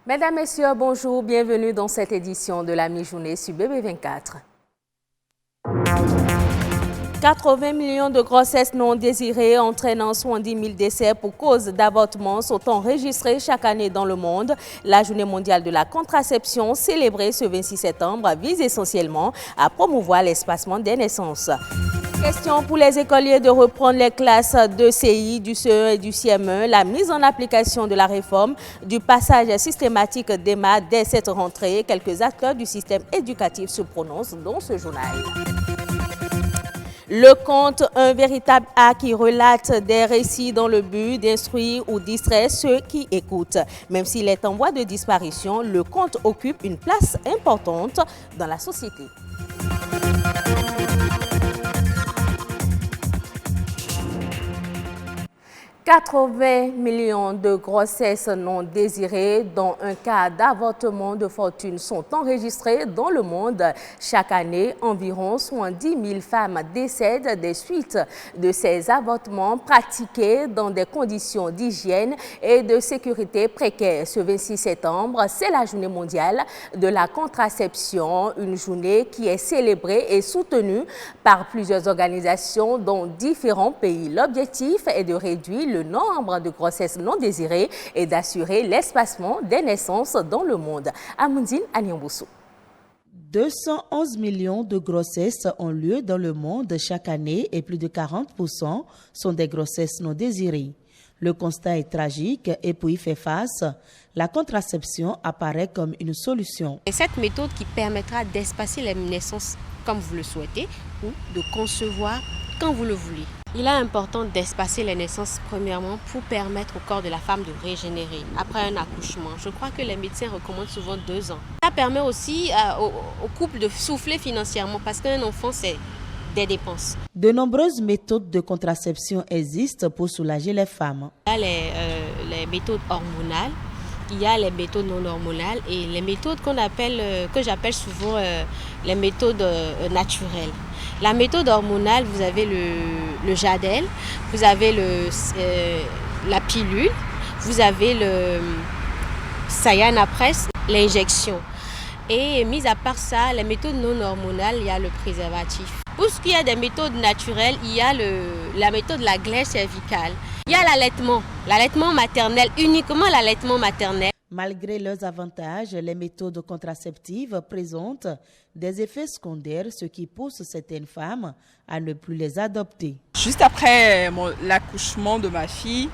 Mesdames, Messieurs, bonjour, bienvenue dans cette édition de la mi-journée sur BB24. 80 millions de grossesses non désirées entraînant 70 000 décès pour cause d'avortement sont enregistrés chaque année dans le monde. La Journée mondiale de la contraception, célébrée ce 26 septembre, vise essentiellement à promouvoir l'espacement des naissances. Question pour les écoliers de reprendre les classes de CI, du CE et du CM1. La mise en application de la réforme du passage systématique des maths dès cette rentrée. Quelques acteurs du système éducatif se prononcent dans ce journal. Le conte, un véritable art qui relate des récits dans le but d'instruire ou distraire ceux qui écoutent. Même s'il est en voie de disparition, le conte occupe une place importante dans la société. 80 millions de grossesses non désirées, dont un cas d'avortement de fortune, sont enregistrés dans le monde. Chaque année, environ 70 000 femmes décèdent des suites de ces avortements pratiqués dans des conditions d'hygiène et de sécurité précaires. Ce 26 septembre, c'est la journée mondiale de la contraception, une journée qui est célébrée et soutenue par plusieurs organisations dans différents pays. L'objectif est de réduire le nombre de grossesses non désirées et d'assurer l'espacement des naissances dans le monde. Amundine Anyamboussou. 211 millions de grossesses ont lieu dans le monde chaque année et plus de 40% sont des grossesses non désirées. Le constat est tragique et pour y faire face, la contraception apparaît comme une solution. Et cette méthode qui permettra d'espacer les naissances comme vous le souhaitez ou de concevoir quand vous le voulez. Il est important d'espacer les naissances premièrement pour permettre au corps de la femme de régénérer après un accouchement. Je crois que les médecins recommandent souvent 2 ans. Ça permet aussi au couple de souffler financièrement parce qu'un enfant c'est des dépenses. De nombreuses méthodes de contraception existent pour soulager les femmes. Il y a les méthodes hormonales, il y a les méthodes non hormonales et les méthodes que j'appelle souvent les méthodes naturelles. La méthode hormonale, vous avez le Jadel, vous avez la pilule, vous avez le Sayana Press, l'injection. Et mis à part ça, les méthodes non hormonales, il y a le préservatif. Pour ce qui est des méthodes naturelles, il y a la méthode de la glaire cervicale. Il y a l'allaitement maternel, uniquement l'allaitement maternel. Malgré leurs avantages, les méthodes contraceptives présentent des effets secondaires, ce qui pousse certaines femmes à ne plus les adopter. Juste après l'accouchement de ma fille,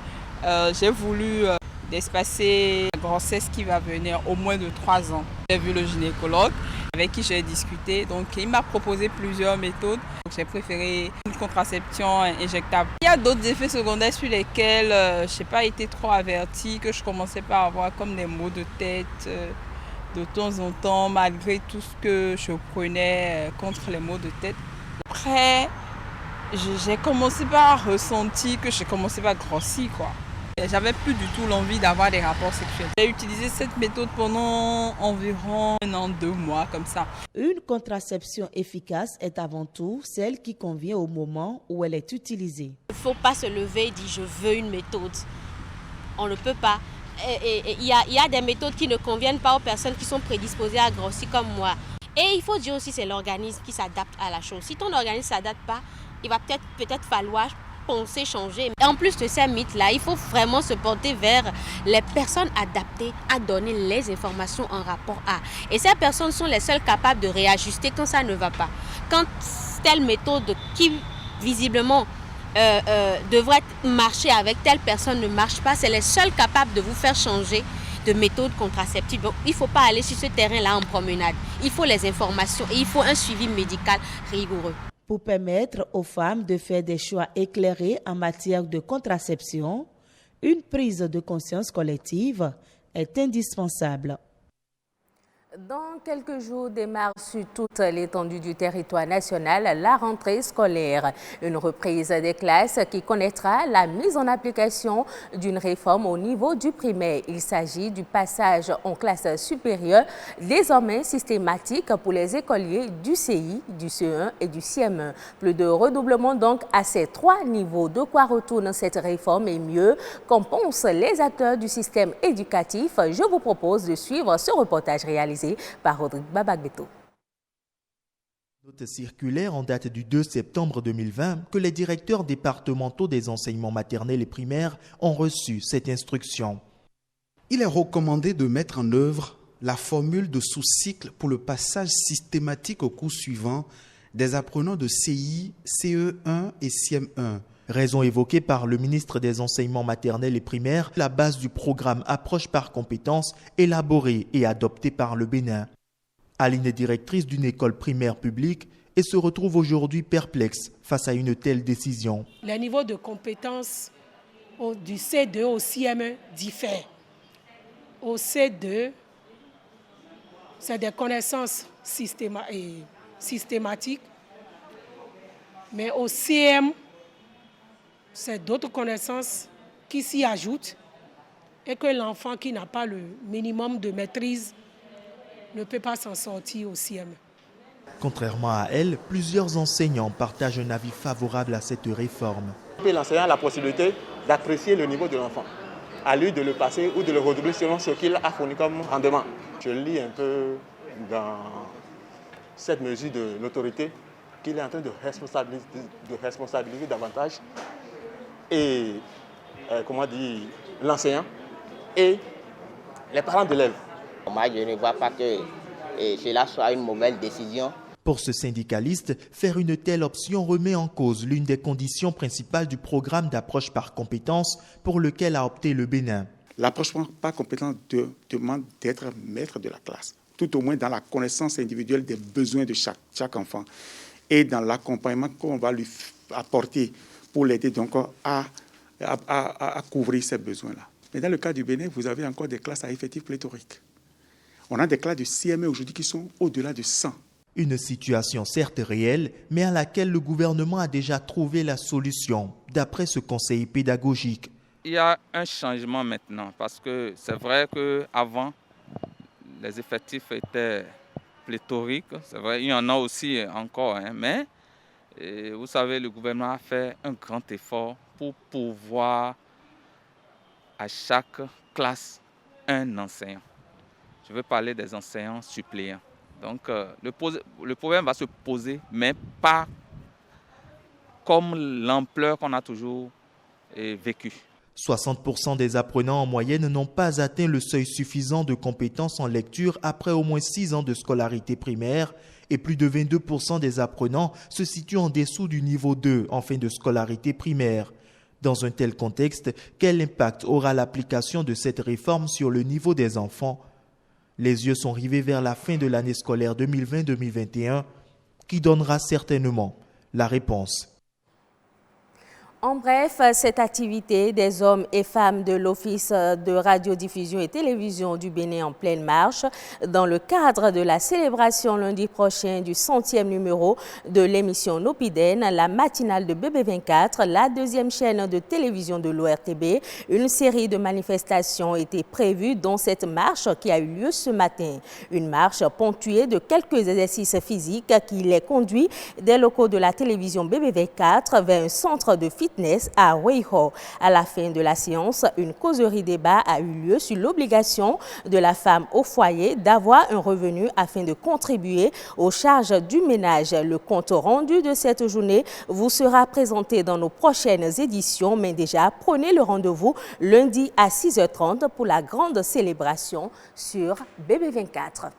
j'ai voulu espacer la grossesse qui va venir au moins de 3 ans. J'ai vu le gynécologue avec qui j'ai discuté, donc il m'a proposé plusieurs méthodes. J'ai préféré une contraception injectable. Il y a d'autres effets secondaires sur lesquels je n'ai pas été trop avertie, que je commençais par avoir comme des maux de tête de temps en temps, malgré tout ce que je prenais contre les maux de tête. Après, j'ai commencé par ressentir que j'ai commencé par grossir, quoi. J'avais plus du tout l'envie d'avoir des rapports sexuels. J'ai utilisé cette méthode pendant environ 1 an, 2 mois, comme ça. Une contraception efficace est avant tout celle qui convient au moment où elle est utilisée. Il ne faut pas se lever et dire je veux une méthode. On ne peut pas. Il y a des méthodes qui ne conviennent pas aux personnes qui sont prédisposées à grossir comme moi. Et il faut dire aussi que c'est l'organisme qui s'adapte à la chose. Si ton organisme ne s'adapte pas, il va peut-être falloir penser changer. Et en plus de ces mythes-là, il faut vraiment se porter vers les personnes adaptées à donner les informations en rapport à. Et ces personnes sont les seules capables de réajuster quand ça ne va pas. Quand telle méthode qui visiblement devrait marcher avec telle personne ne marche pas, c'est les seuls capables de vous faire changer de méthode contraceptive. Donc, il ne faut pas aller sur ce terrain-là en promenade. Il faut les informations et il faut un suivi médical rigoureux. Pour permettre aux femmes de faire des choix éclairés en matière de contraception, une prise de conscience collective est indispensable. Dans quelques jours démarre sur toute l'étendue du territoire national la rentrée scolaire. Une reprise des classes qui connaîtra la mise en application d'une réforme au niveau du primaire. Il s'agit du passage en classe supérieure, désormais systématique pour les écoliers du CI, du CE1 et du CM1. Plus de redoublement donc à ces trois niveaux. De quoi retourne cette réforme et mieux qu'en pensent les acteurs du système éducatif? Je vous propose de suivre ce reportage réalisé par Rodrigue Babagbeto. Note circulaire en date du 2 septembre 2020 que les directeurs départementaux des enseignements maternels et primaires ont reçu cette instruction. Il est recommandé de mettre en œuvre la formule de sous-cycle pour le passage systématique au cours suivant des apprenants de CI, CE1 et CM1. Raison évoquée par le ministre des Enseignements maternels et primaires, la base du programme Approche par compétences élaboré et adopté par le Bénin. Aline est directrice d'une école primaire publique et se retrouve aujourd'hui perplexe face à une telle décision. Les niveaux de compétences du C2 au CM1 diffèrent. Au C2, c'est des connaissances systématiques, mais au CM, c'est d'autres connaissances qui s'y ajoutent et que l'enfant qui n'a pas le minimum de maîtrise ne peut pas s'en sortir au CM. Contrairement à elle, plusieurs enseignants partagent un avis favorable à cette réforme. L'enseignant a la possibilité d'apprécier le niveau de l'enfant, à lui de le passer ou de le redoubler selon ce qu'il a fourni comme rendement. Je lis un peu dans cette mesure de l'autorité qu'il est en train de responsabiliser davantage et l'enseignant et les parents d'élèves. Moi, je ne vois pas que cela soit une mauvaise décision. Pour ce syndicaliste, faire une telle option remet en cause l'une des conditions principales du programme d'approche par compétences pour lequel a opté le Bénin. L'approche par compétences demande d'être maître de la classe, tout au moins dans la connaissance individuelle des besoins de chaque enfant et dans l'accompagnement qu'on va lui apporter pour l'aider donc à couvrir ces besoins-là. Mais dans le cas du Bénin, vous avez encore des classes à effectifs pléthoriques. On a des classes de CME aujourd'hui qui sont au-delà de 100. Une situation certes réelle, mais à laquelle le gouvernement a déjà trouvé la solution, d'après ce conseiller pédagogique. Il y a un changement maintenant, parce que c'est vrai qu'avant, les effectifs étaient pléthoriques. C'est vrai, il y en a aussi encore, mais vous savez, le gouvernement a fait un grand effort pour pouvoir à chaque classe un enseignant. Je veux parler des enseignants suppléants. Donc le problème va se poser, mais pas comme l'ampleur qu'on a toujours vécue. 60% des apprenants en moyenne n'ont pas atteint le seuil suffisant de compétences en lecture après au moins 6 ans de scolarité primaire et plus de 22% des apprenants se situent en dessous du niveau 2 en fin de scolarité primaire. Dans un tel contexte, quel impact aura l'application de cette réforme sur le niveau des enfants? Les yeux sont rivés vers la fin de l'année scolaire 2020-2021 qui donnera certainement la réponse. En bref, cette activité des hommes et femmes de l'Office de radiodiffusion et télévision du Bénin en pleine marche dans le cadre de la célébration lundi prochain du 100e numéro de l'émission Nopiden, la matinale de BB24, la deuxième chaîne de télévision de l'ORTB. Une série de manifestations était prévue dans cette marche qui a eu lieu ce matin. Une marche ponctuée de quelques exercices physiques qui les conduit des locaux de la télévision BB24 vers un centre de fitness à Weiho. À la fin de la séance, une causerie débat a eu lieu sur l'obligation de la femme au foyer d'avoir un revenu afin de contribuer aux charges du ménage. Le compte rendu de cette journée vous sera présenté dans nos prochaines éditions, mais déjà prenez le rendez-vous lundi à 6h30 pour la grande célébration sur BB24.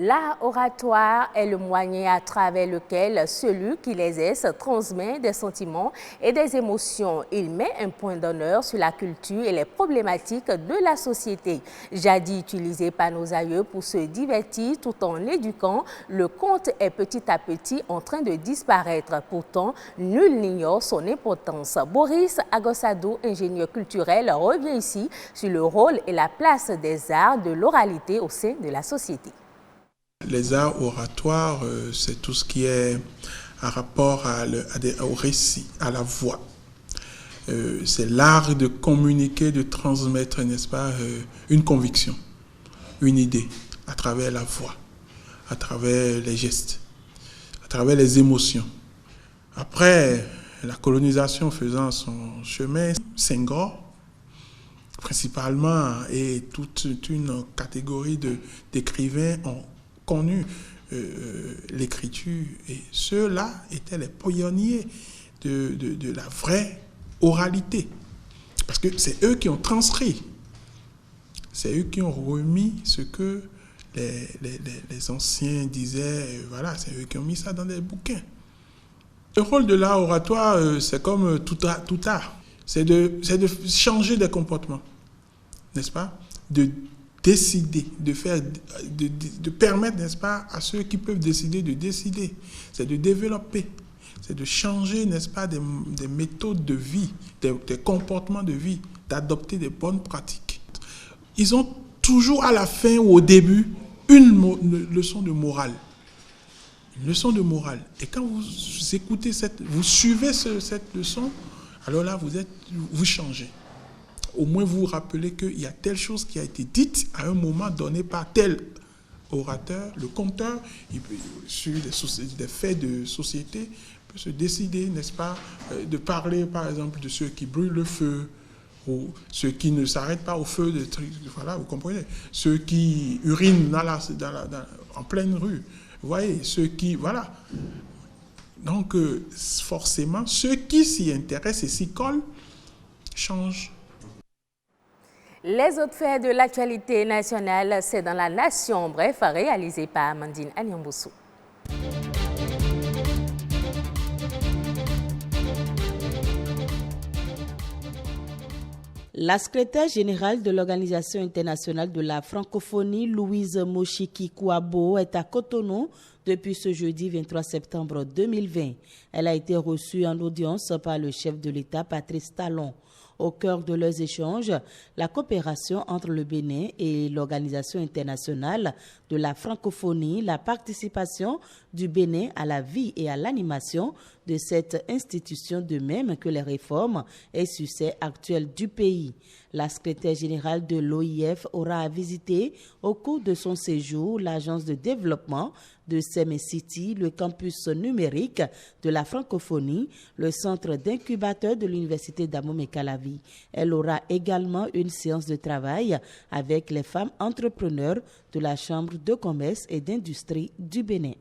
L'art oratoire est le moyen à travers lequel celui qui l'exerce transmet des sentiments et des émotions. Il met un point d'honneur sur la culture et les problématiques de la société. Jadis utilisé par nos aïeux pour se divertir tout en éduquant, le conte est petit à petit en train de disparaître. Pourtant, nul n'ignore son importance. Boris Agosado, ingénieur culturel, revient ici sur le rôle et la place des arts de l'oralité au sein de la société. Les arts oratoires, c'est tout ce qui est en rapport au récit, à la voix. C'est l'art de communiquer, de transmettre, n'est-ce pas, une conviction, une idée, à travers la voix, à travers les gestes, à travers les émotions. Après, la colonisation faisant son chemin, Senghor, principalement, et toute une catégorie d'écrivains ont connu l'écriture, et ceux-là étaient les pionniers de la vraie oralité, parce que c'est eux qui ont transcrit, c'est eux qui ont remis ce que les anciens disaient, voilà, c'est eux qui ont mis ça dans des bouquins. Le rôle de l'art oratoire, c'est comme tout art, c'est de changer des comportements, n'est-ce pas, de décider, de permettre, n'est-ce pas, à ceux qui peuvent décider de décider. C'est de développer, c'est de changer, n'est-ce pas, des méthodes de vie, des comportements de vie, d'adopter des bonnes pratiques. Ils ont toujours à la fin ou au début une leçon de morale. Une leçon de morale. Et quand vous écoutez vous suivez cette leçon, alors là, vous changez. Au moins, vous vous rappelez qu'il y a telle chose qui a été dite à un moment donné par tel orateur. Le conteur, il peut, sur des faits de société, peut se décider, n'est-ce pas, de parler, par exemple, de ceux qui brûlent le feu, ou ceux qui ne s'arrêtent pas au feu, voilà, vous comprenez, ceux qui urinent en pleine rue, vous voyez, ceux qui, voilà. Donc, forcément, ceux qui s'y intéressent et s'y collent changent. Les autres faits de l'actualité nationale, c'est dans la Nation, bref, réalisé par Amandine Anyamboussou. La secrétaire générale de l'Organisation internationale de la francophonie, Louise Moshiki-Kouabo, est à Cotonou depuis ce jeudi 23 septembre 2020. Elle a été reçue en audience par le chef de l'État, Patrice Talon. Au cœur de leurs échanges, la coopération entre le Bénin et l'Organisation internationale de la francophonie, la participation du Bénin à la vie et à l'animation de cette institution, de même que les réformes et succès actuels du pays. La secrétaire générale de l'OIF aura visité au cours de son séjour l'agence de développement de Semé-City, le campus numérique de la francophonie, le centre d'incubateur de l'université d'Amomey-Calavi. Elle aura également une séance de travail avec les femmes entrepreneurs de la Chambre de commerce et d'industrie du Bénin.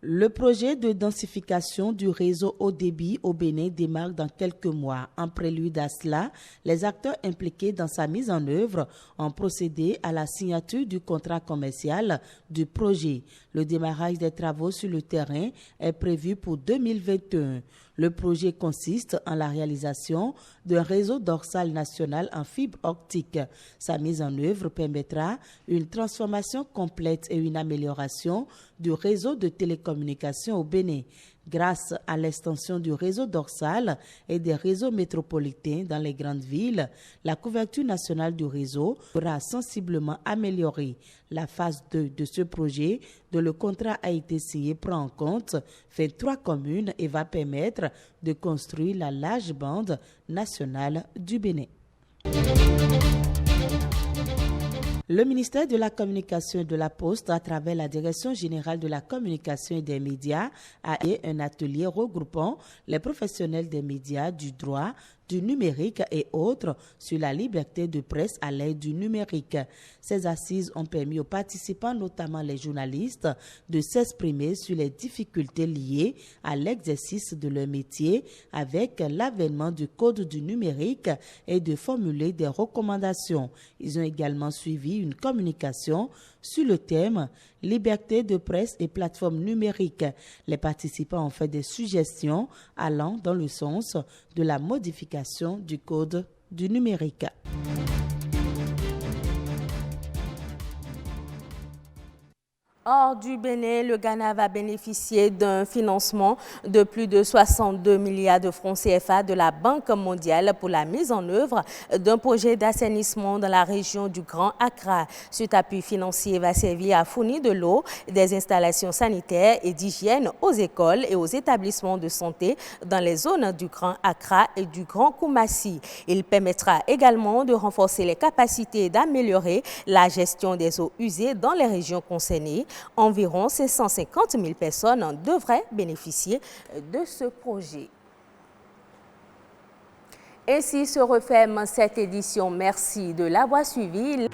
Le projet de densification du réseau haut débit au Bénin démarre dans quelques mois. En prélude à cela, les acteurs impliqués dans sa mise en œuvre ont procédé à la signature du contrat commercial du projet. Le démarrage des travaux sur le terrain est prévu pour 2021. Le projet consiste en la réalisation d'un réseau dorsal national en fibre optique. Sa mise en œuvre permettra une transformation complète et une amélioration du réseau de télécommunications au Bénin. Grâce à l'extension du réseau dorsal et des réseaux métropolitains dans les grandes villes, la couverture nationale du réseau sera sensiblement améliorée. La phase 2 de ce projet, dont le contrat a été signé, prend en compte 23 communes et va permettre de construire la large bande nationale du Bénin. Le ministère de la Communication et de la Poste, à travers la Direction générale de la Communication et des médias, a eu un atelier regroupant les professionnels des médias, du droit, du numérique et autres sur la liberté de presse à l'aide du numérique. Ces assises ont permis aux participants, notamment les journalistes, de s'exprimer sur les difficultés liées à l'exercice de leur métier avec l'avènement du code du numérique et de formuler des recommandations. Ils ont également suivi une communication sur le thème « Liberté de presse et plateforme numérique ». Les participants ont fait des suggestions allant dans le sens de la modification du code du numérique. Hors du Bénin, le Ghana va bénéficier d'un financement de plus de 62 milliards de francs CFA de la Banque mondiale pour la mise en œuvre d'un projet d'assainissement dans la région du Grand Accra. Cet appui financier va servir à fournir de l'eau, des installations sanitaires et d'hygiène aux écoles et aux établissements de santé dans les zones du Grand Accra et du Grand Koumassi. Il permettra également de renforcer les capacités et d'améliorer la gestion des eaux usées dans les régions concernées. Environ 550 000 personnes devraient bénéficier de ce projet. Ainsi se referme cette édition. Merci de l'avoir suivi.